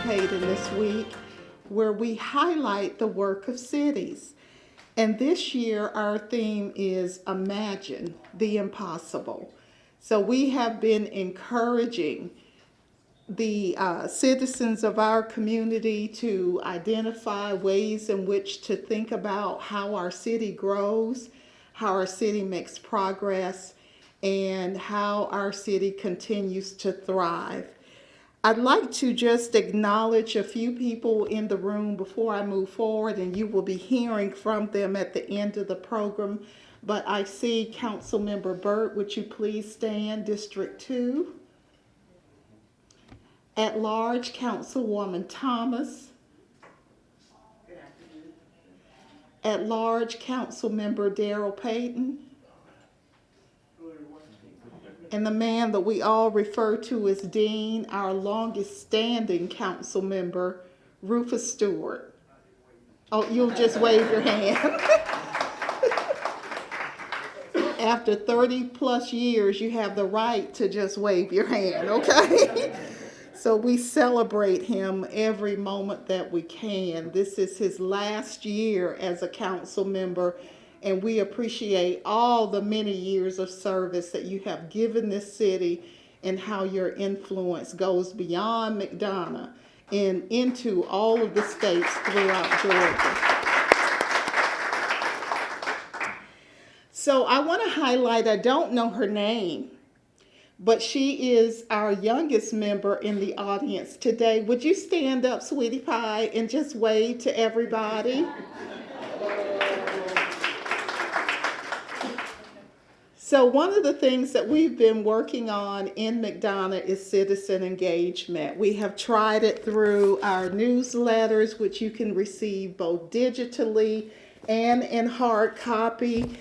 participating this week where we highlight the work of cities. And this year, our theme is Imagine the Impossible. So we have been encouraging the citizens of our community to identify ways in which to think about how our city grows, how our city makes progress, and how our city continues to thrive. I'd like to just acknowledge a few people in the room before I move forward, and you will be hearing from them at the end of the program. But I see Councilmember Burt, would you please stand, District 2? At large, Councilwoman Thomas. At large, Councilmember Darrell Payton. And the man that we all refer to as Dean, our longest standing council member, Rufus Stewart. Oh, you'll just wave your hand. After 30 plus years, you have the right to just wave your hand, okay? So we celebrate him every moment that we can. This is his last year as a council member, and we appreciate all the many years of service that you have given this city and how your influence goes beyond McDonough and into all of the states throughout Georgia. So I want to highlight, I don't know her name, but she is our youngest member in the audience today. Would you stand up, sweetie pie, and just wave to everybody? So one of the things that we've been working on in McDonough is citizen engagement. We have tried it through our newsletters, which you can receive both digitally and in hard copy.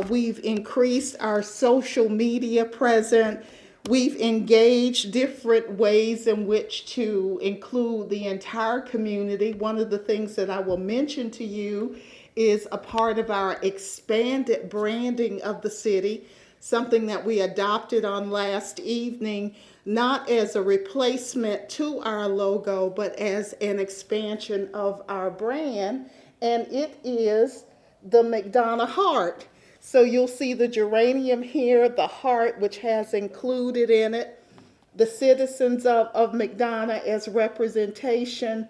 We've increased our social media presence. We've engaged different ways in which to include the entire community. One of the things that I will mention to you is a part of our expanded branding of the city, something that we adopted on last evening, not as a replacement to our logo, but as an expansion of our brand, and it is the McDonough heart. So you'll see the geranium here, the heart, which has included in it the citizens of McDonough as representation.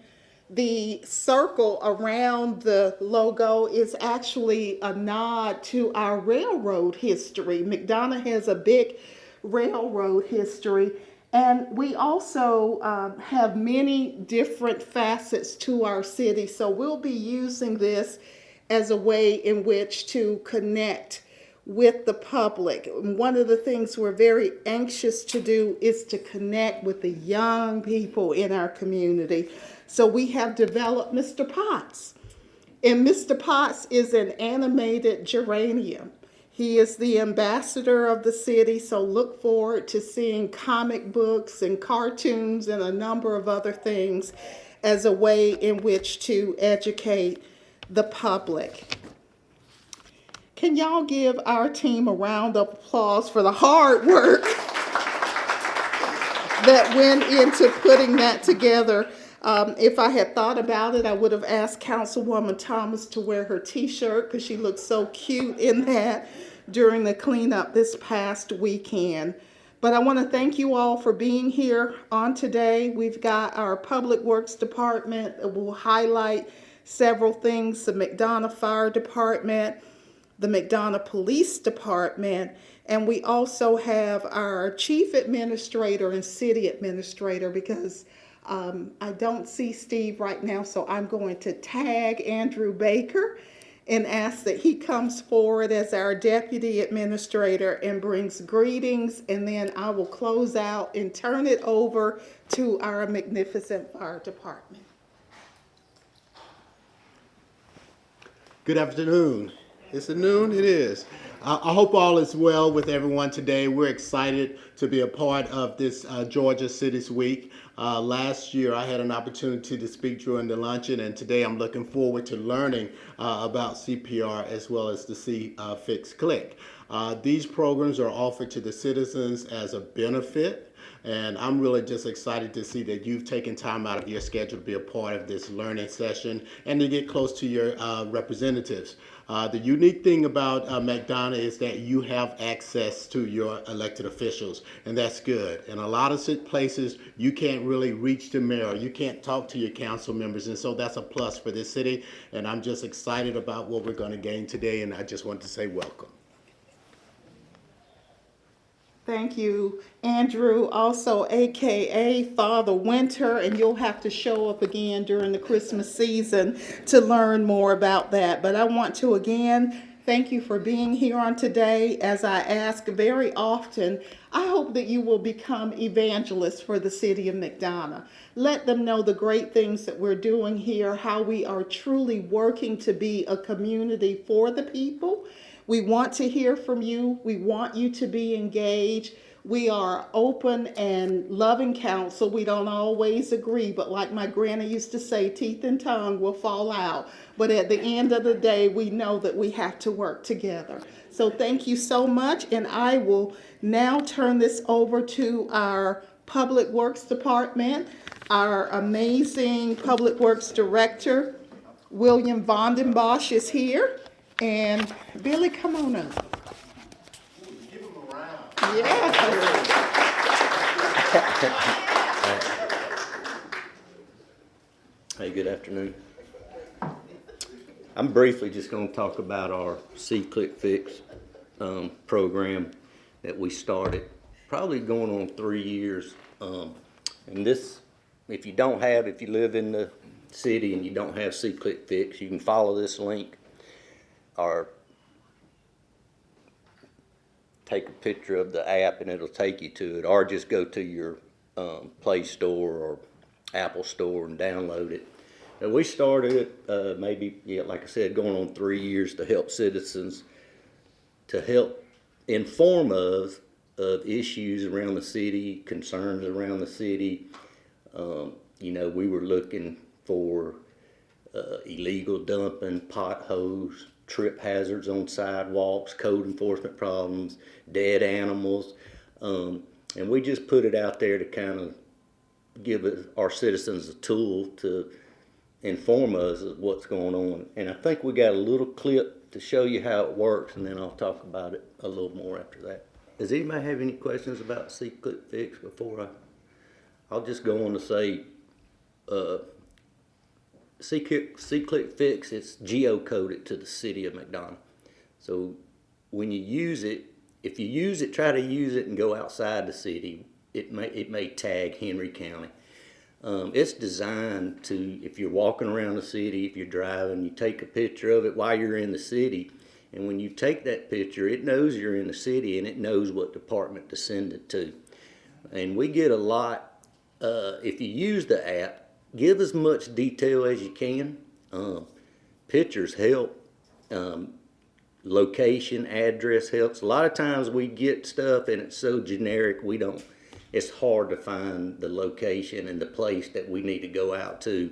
The circle around the logo is actually a nod to our railroad history. McDonough has a big railroad history, and we also have many different facets to our city. So we'll be using this as a way in which to connect with the public. And one of the things we're very anxious to do is to connect with the young people in our community. So we have developed Mr. Potts. And Mr. Potts is an animated geranium. He is the ambassador of the city, so look forward to seeing comic books and cartoons and a number of other things as a way in which to educate the public. Can y'all give our team a round of applause for the hard work that went into putting that together? If I had thought about it, I would have asked Councilwoman Thomas to wear her t-shirt because she looked so cute in that during the cleanup this past weekend. But I want to thank you all for being here on today. We've got our Public Works Department that will highlight several things: the McDonough Fire Department, the McDonough Police Department, and we also have our Chief Administrator and City Administrator, because I don't see Steve right now, so I'm going to tag Andrew Baker and ask that he comes forward as our Deputy Administrator and brings greetings, and then I will close out and turn it over to our magnificent Fire Department. Good afternoon. It's a noon? It is. I hope all is well with everyone today. We're excited to be a part of this Georgia Cities Week. Last year, I had an opportunity to speak during the luncheon, and today I'm looking forward to learning about CPR as well as the Fix Click. These programs are offered to the citizens as a benefit. And I'm really just excited to see that you've taken time out of your schedule to be a part of this learning session and to get close to your representatives. The unique thing about McDonough is that you have access to your elected officials, and that's good. In a lot of places, you can't really reach the mayor, you can't talk to your council members, and so that's a plus for this city. And I'm just excited about what we're going to gain today, and I just want to say welcome. Thank you, Andrew, also AKA Father Winter, and you'll have to show up again during the Christmas season to learn more about that. But I want to again thank you for being here on today. As I ask very often, I hope that you will become evangelists for the city of McDonough. Let them know the great things that we're doing here, how we are truly working to be a community for the people. We want to hear from you. We want you to be engaged. We are open and loving counsel. We don't always agree, but like my granny used to say, teeth and tongue will fall out. But at the end of the day, we know that we have to work together. So thank you so much. And I will now turn this over to our Public Works Department. Our amazing Public Works Director, William Vondenbosch, is here. And Billy, come on up. Give them a round. Yeah. Hey, good afternoon. I'm briefly just going to talk about our C-Click Fix program that we started probably going on 3 years. And this, if you live in the city and you don't have C-Click Fix, you can follow this link or take a picture of the app and it'll take you to it, or just go to your Play Store or Apple Store and download it. And we started it like I said, going on 3 years to help citizens, to help inform us of issues around the city, concerns around the city. We were looking for illegal dumping, potholes, trip hazards on sidewalks, code enforcement problems, dead animals. And we just put it out there to kind of give our citizens a tool to inform us of what's going on. And I think we got a little clip to show you how it works, and then I'll talk about it a little more after that. Does anybody have any questions about C-Click Fix before I'll just go on to say, C-Click Fix, it's geocoded to the city of McDonough. So when you use it, if you use it, try to use it and go outside the city, it may tag Henry County. It's designed to, if you're walking around the city, if you're driving, you take a picture of it while you're in the city, and when you take that picture, it knows you're in the city and it knows what department to send it to. And we get a lot, if you use the app, give as much detail as you can. Pictures help. Location, address helps. A lot of times we get stuff and it's so generic it's hard to find the location and the place that we need to go out to.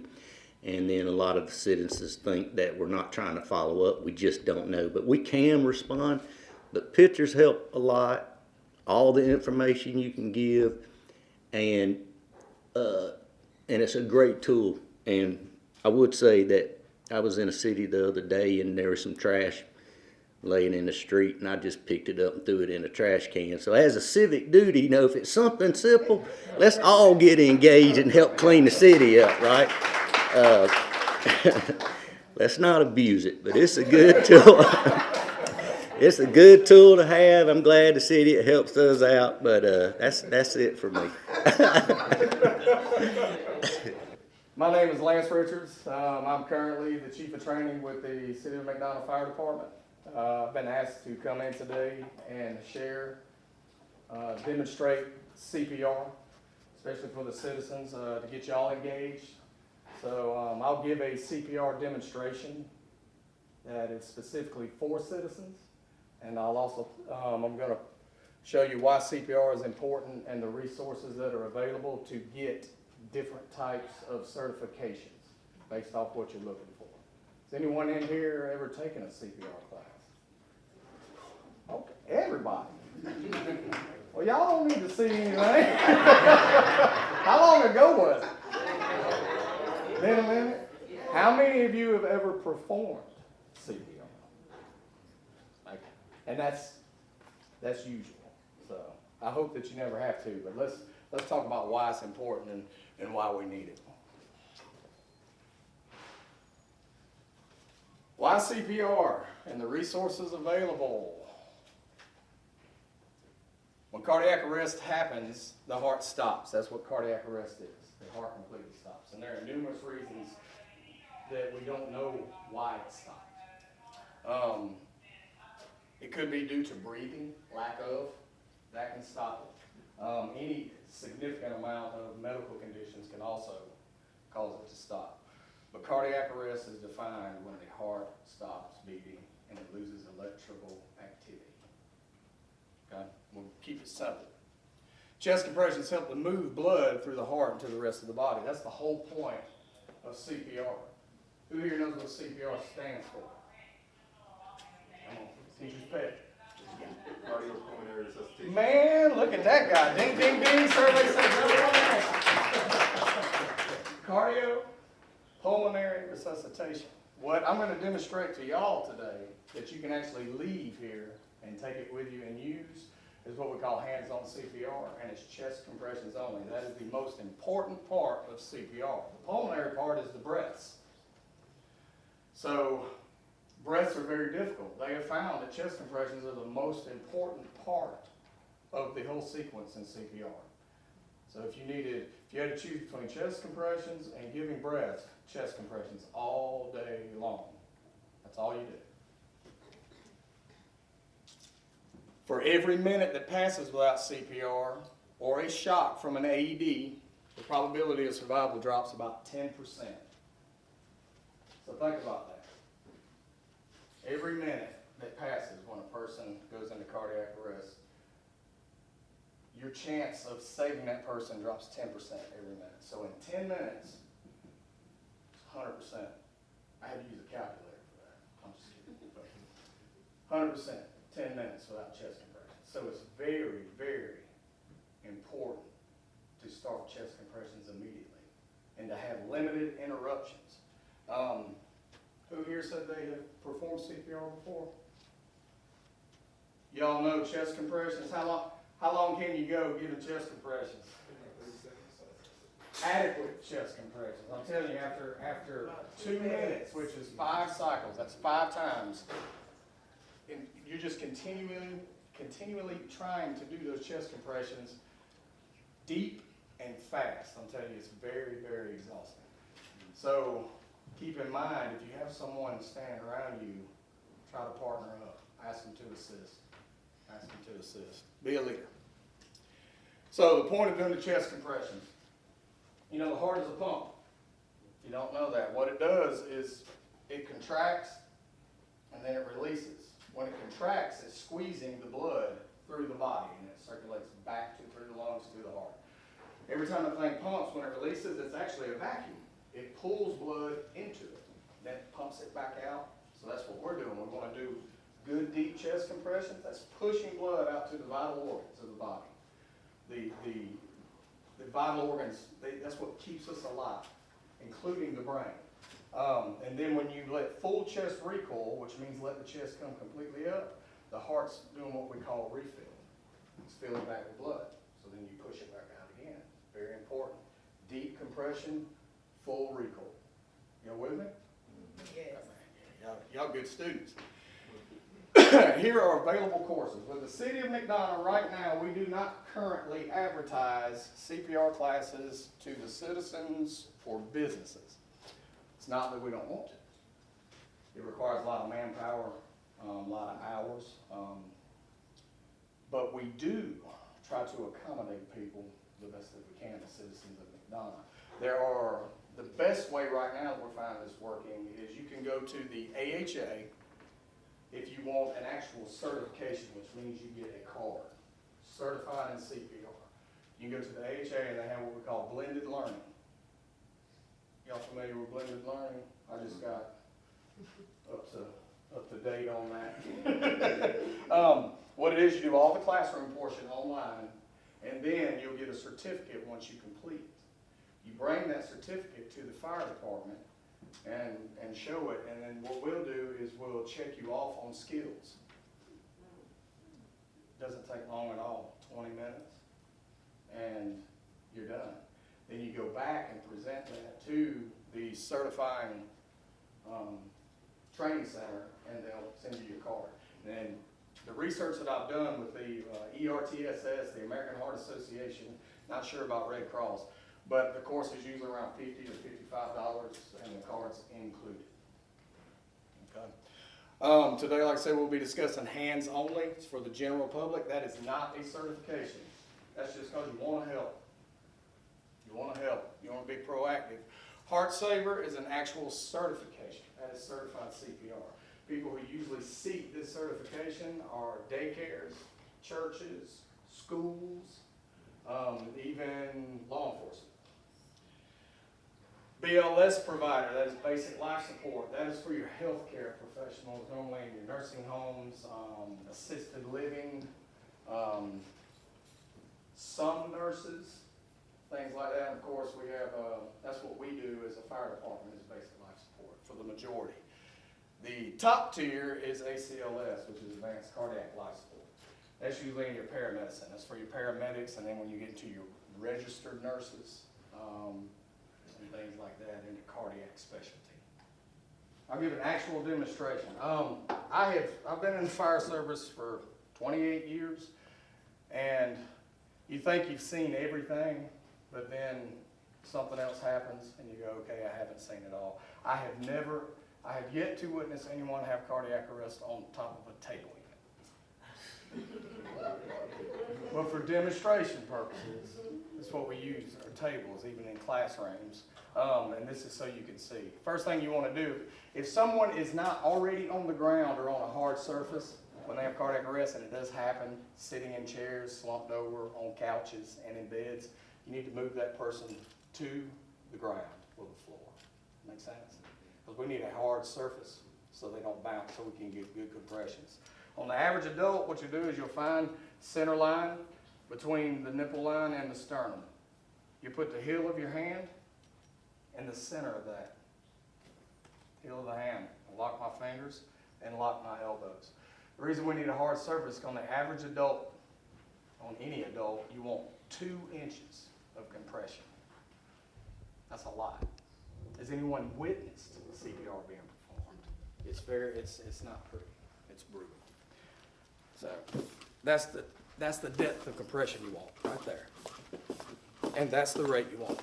And then a lot of the citizens think that we're not trying to follow up. We just don't know. But we can respond. But pictures help a lot. All the information you can give. And it's a great tool. And I would say that I was in a city the other day and there was some trash laying in the street, and I just picked it up and threw it in a trash can. So as a civic duty, if it's something simple, let's all get engaged and help clean the city up, right? Let's not abuse it, but it's a good tool. It's a good tool to have. I'm glad to see it helps us out, but that's it for me. My name is Lance Richards. I'm currently the Chief of Training with the City of McDonough Fire Department. I've been asked to come in today and share, demonstrate CPR, especially for the citizens, to get y'all engaged. So I'll give a CPR demonstration that is specifically for citizens, And I'll also, I'm gonna show you why CPR is important and the resources that are available to get different types of certifications based off what you're looking for. Has anyone in here ever taken a CPR class? Okay, everybody. Well, y'all don't need to see anything. How long ago was it? Been a minute? How many of you have ever performed CPR? Okay. And that's usual. So I hope that you never have to, but let's talk about why it's important and why we need it. Why CPR and the resources available? When cardiac arrest happens, the heart stops. That's what cardiac arrest is. The heart completely stops. And there are numerous reasons that we don't know why it stopped. It could be due to breathing, lack of. That can stop it. Any significant amount of medical conditions can also cause it to stop. But cardiac arrest is defined when the heart stops beating and it loses electrical activity. Okay? We'll keep it simple. Chest compressions help to move blood through the heart and to the rest of the body. That's the whole point of CPR. Who here knows what CPR stands for? Come on, teacher's pet. Cardiopulmonary resuscitation. Man, look at that guy. Ding, ding, ding. Survey says cardiopulmonary resuscitation. What I'm going to demonstrate to y'all today that you can actually leave here and take it with you and use is what we call hands-on CPR, and it's chest compressions only. That is the most important part of CPR. The pulmonary part is the breaths. So breaths are very difficult. They have found that chest compressions are the most important part of the whole sequence in CPR. So if you had to choose between chest compressions and giving breath, chest compressions all day long. That's all you do. For every minute that passes without CPR or a shock from an AED, the probability of survival drops about 10%. So think about that. Every minute that passes when a person goes into cardiac arrest, your chance of saving that person drops 10% every minute. So in 10 minutes, it's 100%. I had to use a calculator for that. I'm just kidding. 100%, 10 minutes without chest compression. So it's very, very important to start chest compressions immediately and to have limited interruptions. Who here said they have performed CPR before? Y'all know chest compressions. How long can you go giving chest compressions? Adequate chest compressions. I'm telling you, after 2 minutes, which is 5 cycles, that's 5 times, and you're just continually trying to do those chest compressions deep and fast. I'm telling you, it's very, very exhausting. So keep in mind, if you have someone standing around you, try to partner up. Ask them to assist. Ask them to assist. Be a leader. So the point of doing the chest compressions, you know, the heart is a pump. If you don't know that, what it does is it contracts and then it releases. When it contracts, it's squeezing the blood through the body and it circulates back through the lungs to the heart. Every time the thing pumps, when it releases, it's actually a vacuum. It pulls blood into it, then it pumps it back out. So that's what we're doing. We want to do good deep chest compressions. That's pushing blood out to the vital organs of the body. The vital organs, that's what keeps us alive, including the brain. And then when you let full chest recoil, which means let the chest come completely up, the heart's doing what we call refill. It's filling back with blood. So then you push it back out again. Very important. Deep compression, full recoil. Y'all with me? Yes. Y'all good students. Here are available courses. With the City of McDonough right now, we do not currently advertise CPR classes to the citizens or businesses. It's not that we don't want to. It requires a lot of manpower, a lot of hours, but we do try to accommodate people the best that we can, the citizens of McDonough. The best way right now that we're finding this working is you can go to the AHA. if you want an actual certification, which means you get a card, certified in CPR. You go to the AHA and they have what we call blended learning. Y'all familiar with blended learning? I just got up to date on that. What it is, you do all the classroom portion online, and then you'll get a certificate once you complete it. You bring that certificate to the fire department and show it, and then what we'll do is we'll check you off on skills. Doesn't take long at all, 20 minutes, and you're done. Then you go back and present that to the certifying training center, and they'll send you your card. And then the research that I've done with the ERTSS, the American Heart Association, not sure about Red Cross, but the course is usually around $50 to $55, and the card's included. Okay. Today, like I said, we'll be discussing hands only. It's for the general public. That is not a certification. That's just because you want to help. You want to help. You want to be proactive. Heart Saver is an actual certification. That is certified CPR. People who usually seek this certification are daycares, churches, schools, even law enforcement. BLS provider, that is basic life support. That is for your healthcare professionals, normally in your nursing homes, assisted living, some nurses, things like that. And of course, we have, that's what we do as a fire department, is basic life support for the majority. The top tier is ACLS, which is advanced cardiac life support. That's usually in your paramedicine. That's for your paramedics, and then when you get to your registered nurses, and things like that into cardiac specialty. I'll give an actual demonstration. I've been in the fire service for 28 years, and you think you've seen everything, but then something else happens, and you go, okay, I haven't seen it all. I have yet to witness anyone have cardiac arrest on top of a table unit. But for demonstration purposes, that's what we use, our tables, even in classrooms. And this is so you can see. First thing you want to do, if someone is not already on the ground or on a hard surface when they have cardiac arrest, and it does happen, sitting in chairs, slumped over, on couches, and in beds, you need to move that person to the ground or the floor. Make sense? Because we need a hard surface so they don't bounce, so we can get good compressions. On the average adult, what you do is you'll find center line between the nipple line and the sternum. You put the heel of your hand in the center of that. Heel of the hand. I lock my fingers and lock my elbows. The reason we need a hard surface is on the average adult, on any adult, you want 2 inches of compression. That's a lot. Has anyone witnessed CPR being performed? It's not pretty. It's brutal. So that's the depth of compression you want right there. And that's the rate you want.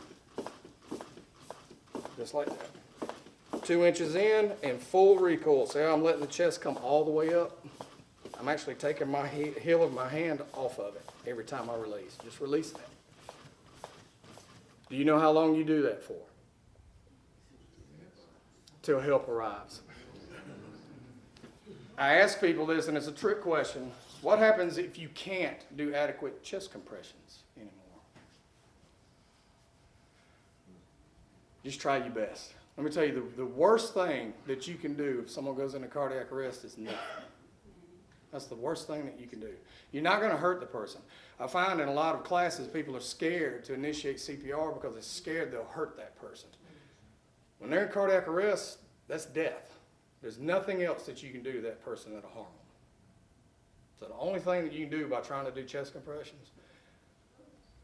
Just like that. 2 inches in and full recoil. See how I'm letting the chest come all the way up? I'm actually taking my heel of my hand off of it every time I release. Just release that. Do you know how long you do that for? Till help arrives. I ask people this, and it's a trick question. What happens if you can't do adequate chest compressions anymore? Just try your best. Let me tell you, the worst thing that you can do if someone goes into cardiac arrest is nothing. That's the worst thing that you can do. You're not going to hurt the person. I find in a lot of classes, people are scared to initiate CPR because they're scared they'll hurt that person. When they're in cardiac arrest, that's death. There's nothing else that you can do to that person that'll harm them. So the only thing that you can do by trying to do chest compressions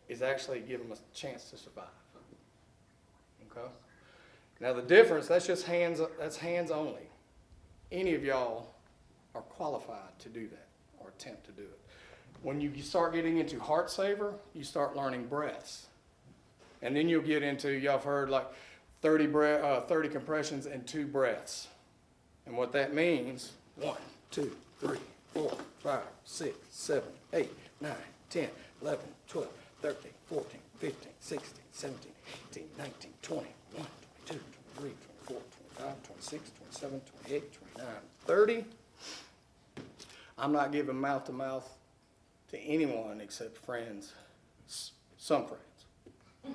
is actually give them a chance to survive. Okay? Now the difference, that's just hands only. Any of y'all are qualified to do that or attempt to do it. When you start getting into Heart Saver, you start learning breaths. And then you'll get into, y'all have heard like 30 compressions and 2 breaths. And what that means, 1, 2, 3, 4, 5, 6, 7, 8, 9, 10, 11, 12, 13, 14, 15, 16, 17, 18, 19, 20, 21, 22, 23, 24, 25, 26, 27, 28, 29, 30. I'm not giving mouth to mouth to anyone except friends, some friends,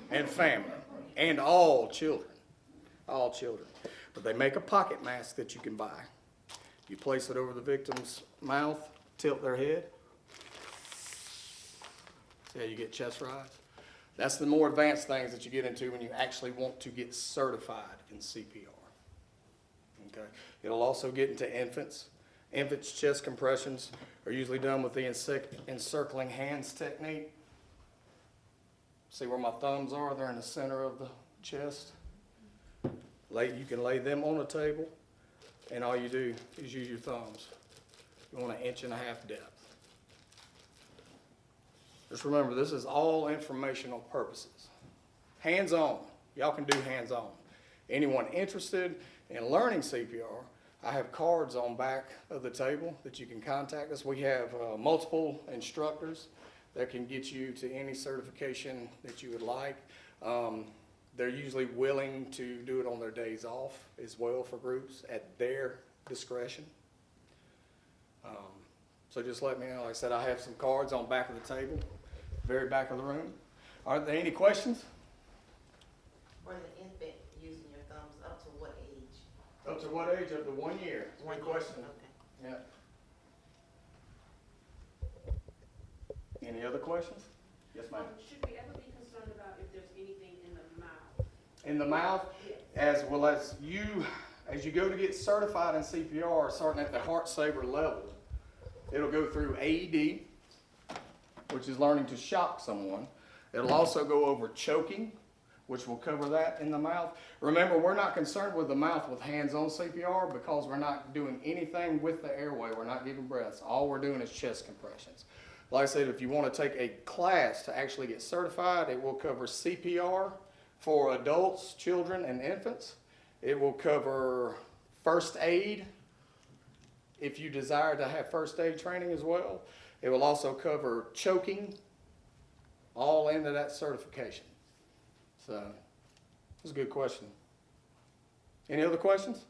and family, and all children. All children. But they make a pocket mask that you can buy. You place it over the victim's mouth, tilt their head. See how you get chest rise? That's the more advanced things that you get into when you actually want to get certified in CPR. Okay. It'll also get into infants. Infants' chest compressions are usually done with the encircling hands technique. See where my thumbs are? They're in the center of the chest. You can lay them on a table, and all you do is use your thumbs. You want 1.5 inches depth. Just remember, this is all informational purposes. Hands-on. Y'all can do hands-on. Anyone interested in learning CPR, I have cards on back of the table that you can contact us. We have multiple instructors that can get you to any certification that you would like. They're usually willing to do it on their days off as well for groups at their discretion. So just let me know. Like I said, I have some cards on back of the table, very back of the room. Are there any questions? For the infant using your thumbs, up to what age? Up to what age? Up to 1 year. It's a good question. Okay. Yeah. Any other questions? Yes, ma'am. Should we ever be concerned about if there's anything in the mouth? In the mouth, as well as you go to get certified in CPR, starting at the heart saver level, it'll go through AED, which is learning to shock someone. It'll also go over choking, which will cover that in the mouth. Remember, we're not concerned with the mouth with hands-on CPR because we're not doing anything with the airway. We're not giving breaths. All we're doing is chest compressions. Like I said, if you want to take a class to actually get certified, it will cover CPR for adults, children, and infants. It will cover first aid if you desire to have first aid training as well. It will also cover choking, all into that certification. So, that's a good question. Any other questions?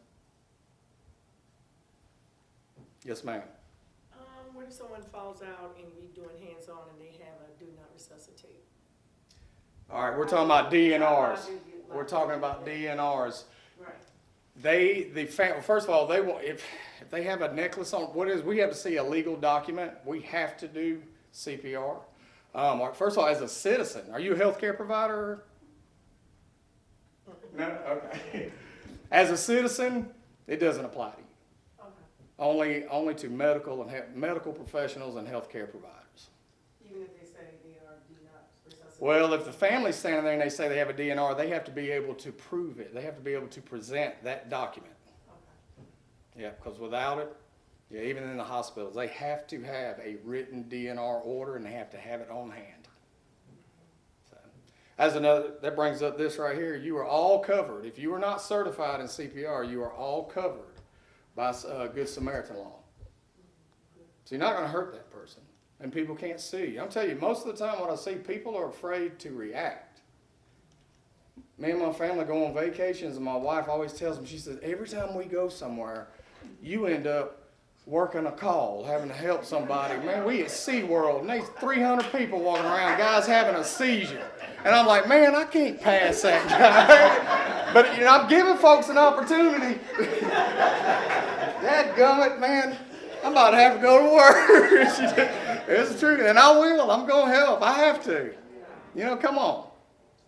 Yes, ma'am. What if someone falls out and we doing hands-on and they have a do not resuscitate? All right, we're talking about DNRs. We're talking about DNRs. Right. First of all, they want if they have a necklace on. We have to see a legal document. We have to do CPR. First of all, as a citizen, are you a healthcare provider? No. Okay. As a citizen, it doesn't apply to you. Okay. Only to medical professionals and healthcare providers. Even if they say they are do not resuscitate? Well, if the family's standing there and they say they have a DNR, they have to be able to prove it. They have to be able to present that document. Okay. Yeah, because without it, yeah, even in the hospitals, they have to have a written DNR order and they have to have it on hand. So, that brings up this right here. You are all covered. If you are not certified in CPR, you are all covered by Good Samaritan law. So you're not going to hurt that person. And people can't sue you. I'm telling you, most of the time when I see people are afraid to react. Me and my family go on vacations and my wife always tells me, she says, every time we go somewhere, you end up working a call, having to help somebody. Man, we at SeaWorld and there's 300 people walking around, guys having a seizure. And I'm like, man, I can't pass that guy. But I'm giving folks an opportunity. Dadgummit, man, I'm about to have to go to work. It's the truth, and I will. I'm going to help. I have to. Come on.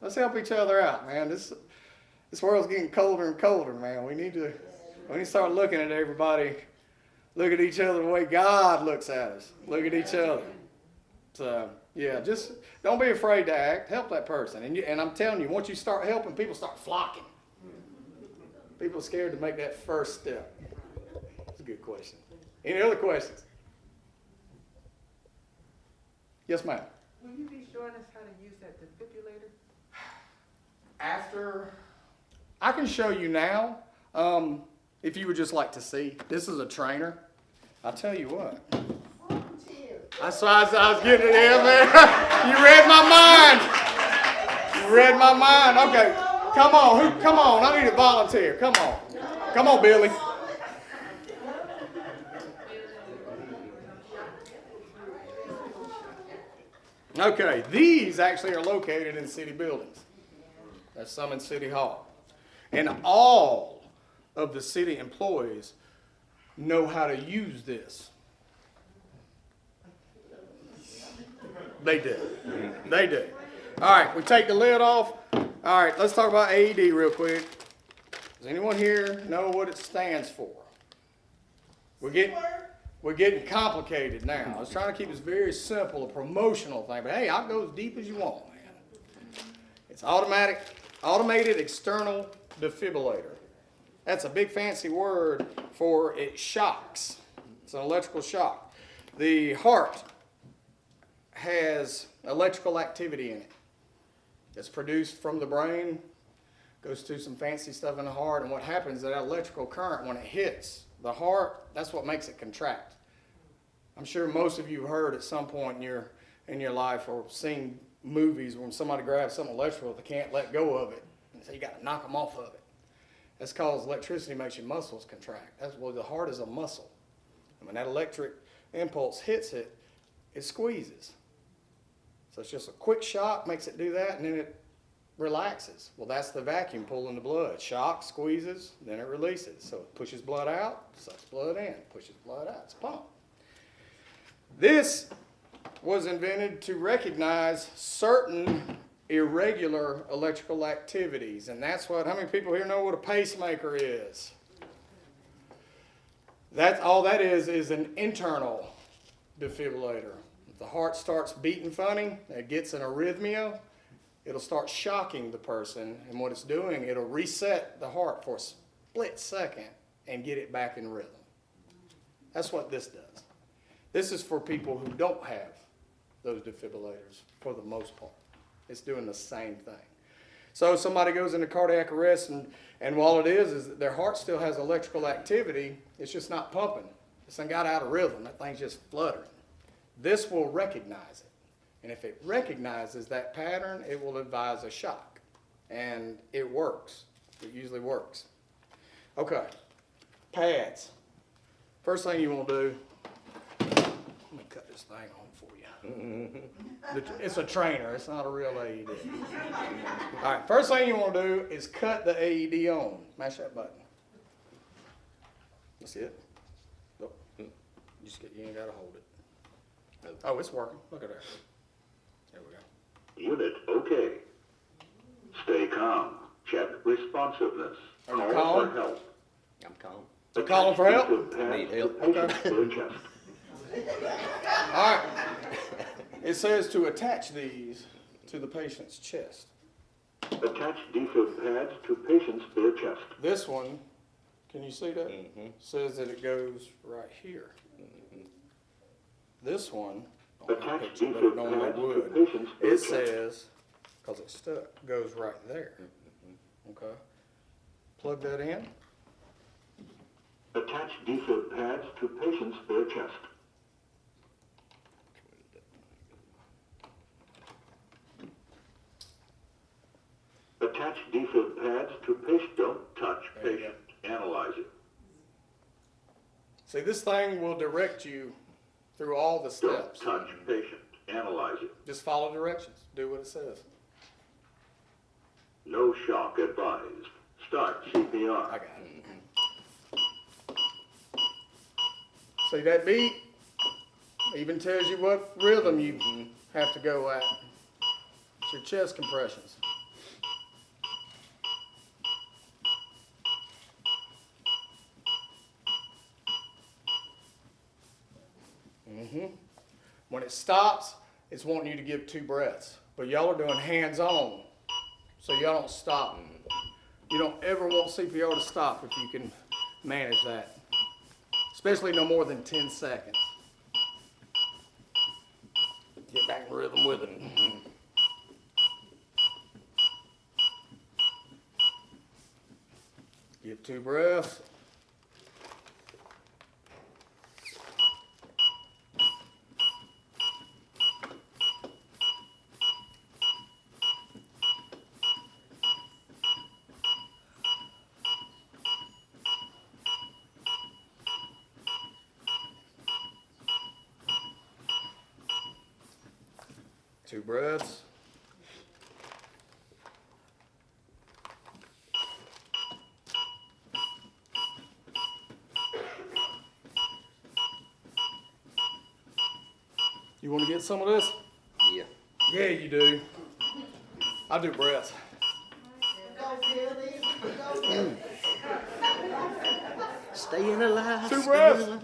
Let's help each other out, man. This world's getting colder and colder, man. We need to start looking at everybody. Look at each other the way God looks at us. Look at each other. So, yeah, just don't be afraid to act. Help that person. And I'm telling you, once you start helping, people start flocking. People are scared to make that first step. That's a good question. Any other questions? Yes, ma'am. Will you be showing us how to use that defibrillator? I can show you now, if you would just like to see. This is a trainer. I'll tell you what. That's why I was getting it in, man. You read my mind. You read my mind. Okay, come on. Come on. I need a volunteer. Come on. Come on, Billy. Okay, these actually are located in city buildings. There's some in City Hall. And all of the city employees know how to use this. They do. They do. All right, we take the lid off. All right, let's talk about AED real quick. Does anyone here know what it stands for? We're getting complicated now. I was trying to keep this very simple, a promotional thing, but hey, I'll go as deep as you want, man. It's automated external defibrillator. That's a big fancy word for it shocks. It's an electrical shock. The heart has electrical activity in it. It's produced from the brain, goes through some fancy stuff in the heart, and what happens is that electrical current, when it hits the heart, that's what makes it contract. I'm sure most of you have heard at some point in your life or seen movies when somebody grabs something electrical, they can't let go of it, and so you got to knock them off of it. That's because electricity makes your muscles contract. That's well, the heart is a muscle, and when that electric impulse hits it, it squeezes. So it's just a quick shock makes it do that, and then it relaxes. Well, that's the vacuum pulling the blood. Shock, squeezes, then it releases. So it pushes blood out, sucks blood in, pushes blood out. It's a pump. This was invented to recognize certain irregular electrical activities, and that's what, how many people here know what a pacemaker is? That's all that is an internal defibrillator. If the heart starts beating funny, it gets an arrhythmia, it'll start shocking the person, and what it's doing, it'll reset the heart for a split second and get it back in rhythm. That's what this does. This is for people who don't have those defibrillators for the most part. It's doing the same thing. So somebody goes into cardiac arrest, and while it is that their heart still has electrical activity, it's just not pumping. This thing got out of rhythm. That thing's just fluttering. This will recognize it. And if it recognizes that pattern, it will advise a shock. And it works. It usually works. Okay, pads. First thing you want to do, let me cut this thing on for you. It's a trainer, it's not a real AED. All right, first thing you want to do is cut the AED on. Mash that button. That's it. Nope. You ain't got to hold it. Oh, it's working. Look at that. There we go. Unit okay. Stay calm. Check responsiveness. Are you Call calm? for help. I'm calm. You calling for help? Need help. Okay. All right. It says to attach these to the patient's chest. Attach defib pads to patient's bare chest. This one, can you see that? Mm-hmm. Says that it goes right here. This one, Attach picture, but it defib normally pads to would. patient's bare It chest. says, because it's stuck, goes right there. Okay. Plug that in. Attach defib pads to patient's bare chest. Attach defib pads to patient. Don't touch There you patient. Analyze it. See, this thing will direct you through all the Don't steps. touch patient. Analyze it. Just follow directions. Do what it says. No shock advised. Start CPR. I got it. See that beat? Even tells you what rhythm you have to go at. It's your chest compressions. When it stops, it's wanting you to give 2 breaths. But y'all are doing hands-on, so y'all don't stop. You don't ever want CPR to stop if you can manage that. Especially no more than 10 seconds. Get back in rhythm with it. Give 2 breaths. 2 breaths. You want to get some of this? Yeah. Yeah, you do. I do breaths. Go, Billy. Go, Billy. Staying alive. 2 staying breaths. alive.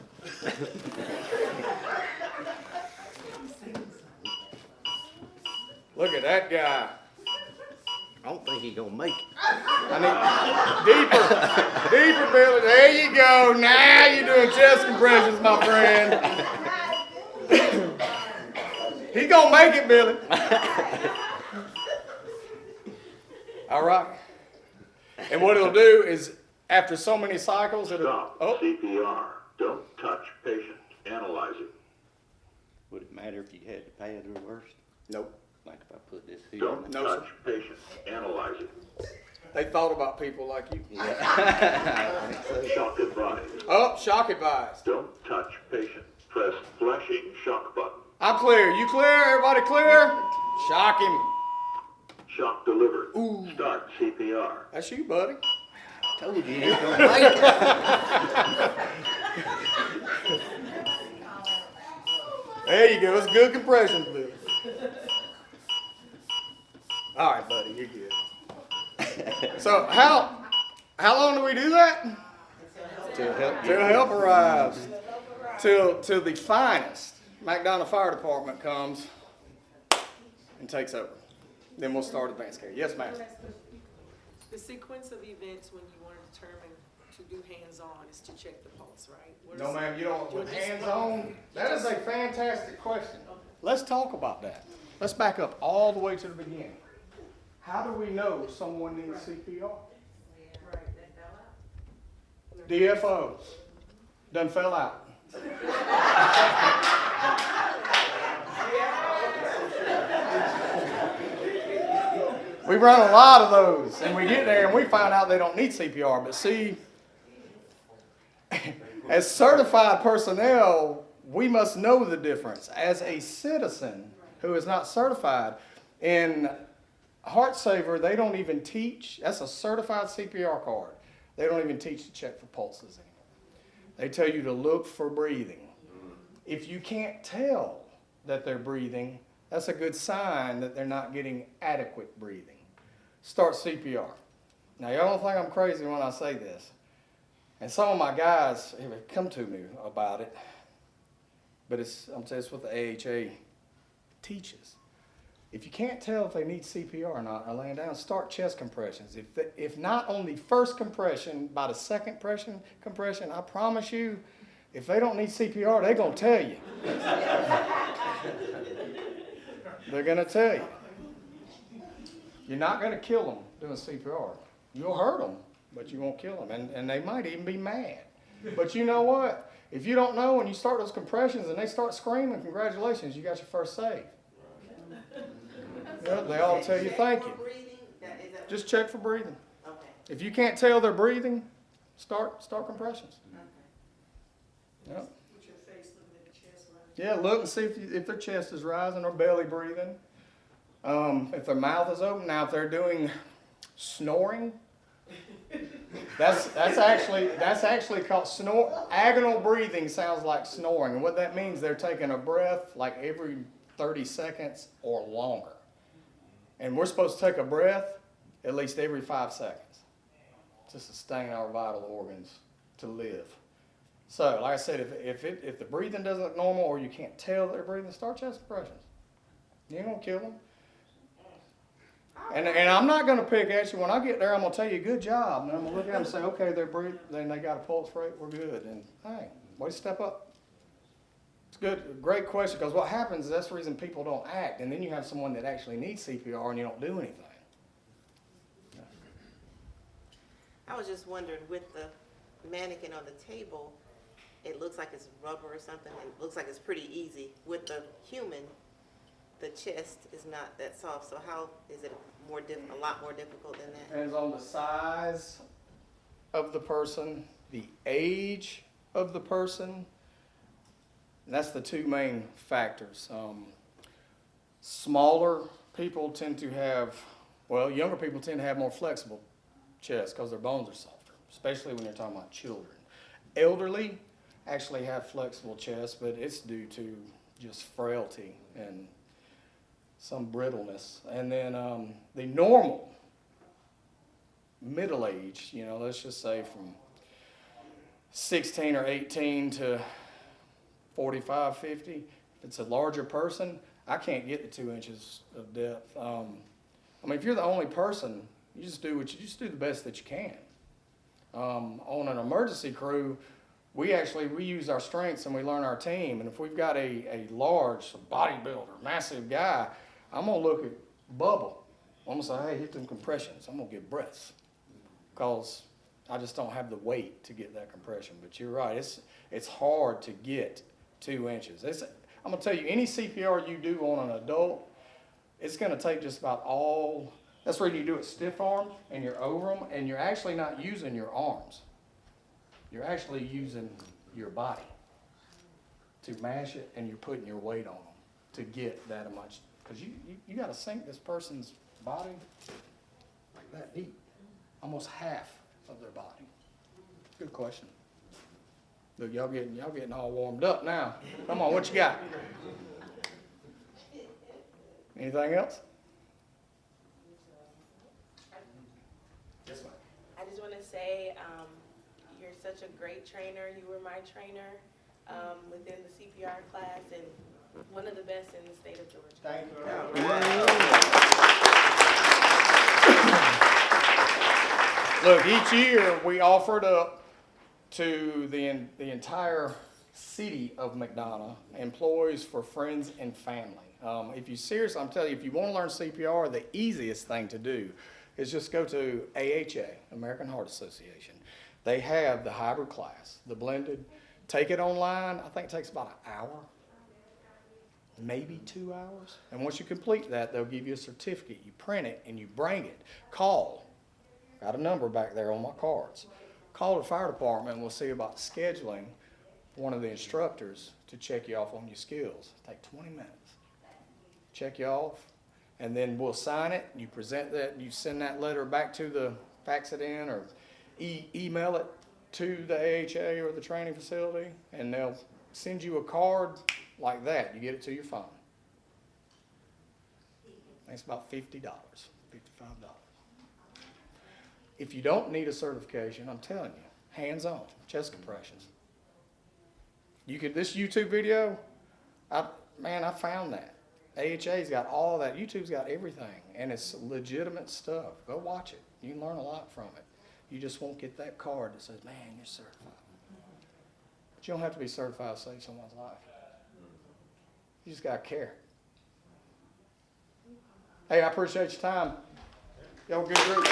Look at that guy. I don't think he's gonna make it. I need deeper, Billy. There you go. Now you're doing chest compressions, my friend. He's gonna make it, Billy. All right. And what it'll do is, after so many cycles, it'll. Stop. Oh, CPR. Don't touch patient. Analyze it. Would it matter if you had the pad reversed? nope. Like if I put this here? Don't No, touch sir. patient. Analyze it. They thought about people like you. Shock advised. Oh, shock advised. Don't touch patient. Press flashing shock button. I'm clear. You clear? Everybody clear? Shock him. Shock delivered. Start CPR. That's you, buddy. Told you he ain't gonna make it. There you go. It's good compression, Billy. All right, buddy. You're good. So how long do we do that? To help Till help arrives. Till the finest McDonough Fire Department comes and takes over. Then we'll start advanced care. Yes, ma'am. The sequence of events when you want to determine to do hands-on is to check the pulse, right? What No, is- ma'am, you don't, with You'll just- hands-on, that is a fantastic question. Let's talk about that. Let's back up all the way to the beginning. How do we know someone needs CPR? DFO, done fell out. We run a lot of those, and we get there and we find out they don't need CPR. But see, as certified personnel, we must know the difference. As a citizen who is not certified, in Heart Saver, they don't even teach. That's a certified CPR card. They don't even teach to check for pulses anymore. They tell you to look for breathing. If you can't tell that they're breathing, that's a good sign that they're not getting adequate breathing. Start CPR. Now, y'all don't think I'm crazy when I say this. And some of my guys have come to me about it. But I'm saying it's what the AHA teaches. If you can't tell if they need CPR or not, or laying down, start chest compressions. If not on the first compression, by the second compression, I promise you, if they don't need CPR, they're going to tell you. They're going to tell you. You're not going to kill them doing CPR. You'll hurt them, but you won't kill them. And they might even be mad. But you know what? If you don't know and you start those compressions and they start screaming, congratulations, you got your first save. Yeah, they all tell you thank you. Just check for breathing. Okay. If you can't tell they're breathing, start compressions. Okay. Yep. With your face looking at the chest, right? Yeah, look and see if their chest is rising or belly breathing. If their mouth is open. Now, if they're doing snoring, that's actually called agonal breathing. Sounds like snoring, and what that means, they're taking a breath like every 30 seconds or longer. And we're supposed to take a breath at least every 5 seconds to sustain our vital organs to live. So, like I said, if the breathing doesn't look normal or you can't tell they're breathing, start chest compressions. You ain't gonna kill them. And I'm not gonna pick at you. When I get there, I'm gonna tell you good job, and I'm gonna look at them and say, okay, they're breathing, then they got a pulse rate, we're good. And hey, way to step up. It's good, great question, because what happens is that's the reason people don't act, and then you have someone that actually needs CPR and you don't do anything. I was just wondering, with the mannequin on the table, it looks like it's rubber or something. It looks like it's pretty easy. With the human, the chest is not that soft. So how is it a lot more difficult than that? Depends on the size of the person, the age of the person. And that's the two main factors. Smaller people tend to have, well, younger people tend to have more flexible chests because their bones are softer, especially when you're talking about children. Elderly actually have flexible chests, but it's due to just frailty and some brittleness. And then the normal middle age, you know, let's just say from 16 or 18 to 45, 50, if it's a larger person, I can't get the 2 inches of depth. I mean, if you're the only person, you just do the best that you can. On an emergency crew, we use our strengths and we learn our team. And if we've got a large bodybuilder, massive guy, I'm gonna look at Bubba. I'm gonna say, hey, hit them compressions. I'm gonna get breaths, because I just don't have the weight to get that compression. But you're right, it's hard to get 2 inches. I'm gonna tell you, any CPR you do on an adult, it's gonna take just about all. That's where you do it stiff arms and you're over them, and you're actually not using your arms. You're actually using your body to mash it, and you're putting your weight on them to get that much. Because you got to sink this person's body like that deep, almost half of their body. Good question. Look, y'all getting all warmed up now. Come on, what you got? Anything else? Yes, ma'am. I just want to say, you're such a great trainer. You were my trainer within the CPR class, and one of the best in the state of Georgia. Thank you. Look, each year we offered up to the entire city of McDonough employees for friends and family. If you seriously, I'm telling you, if you want to learn CPR, the easiest thing to do is just go to AHA, American Heart Association. They have the hybrid class, the blended. Take it online. I think it takes about an hour, maybe 2 hours. And once you complete that, they'll give you a certificate. You print it and you bring it. Call. Got a number back there on my cards. Call the fire department and we'll see about scheduling one of the instructors to check you off on your skills. Take 20 minutes. Check you off, and then we'll sign it. You present that. You send that letter back to the, fax it in or email it to the AHA or the training facility, and they'll send you a card like that. You get it to your phone. It's about $50, $55. If you don't need a certification, I'm telling you, hands-on, chest compressions. This YouTube video, I found that. AHA's got all that. YouTube's got everything, and it's legitimate stuff. Go watch it. You can learn a lot from it. You just won't get that card that says, man, you're certified. But you don't have to be certified to save someone's life. You just got to care. Hey, I appreciate your time. Y'all have a good group.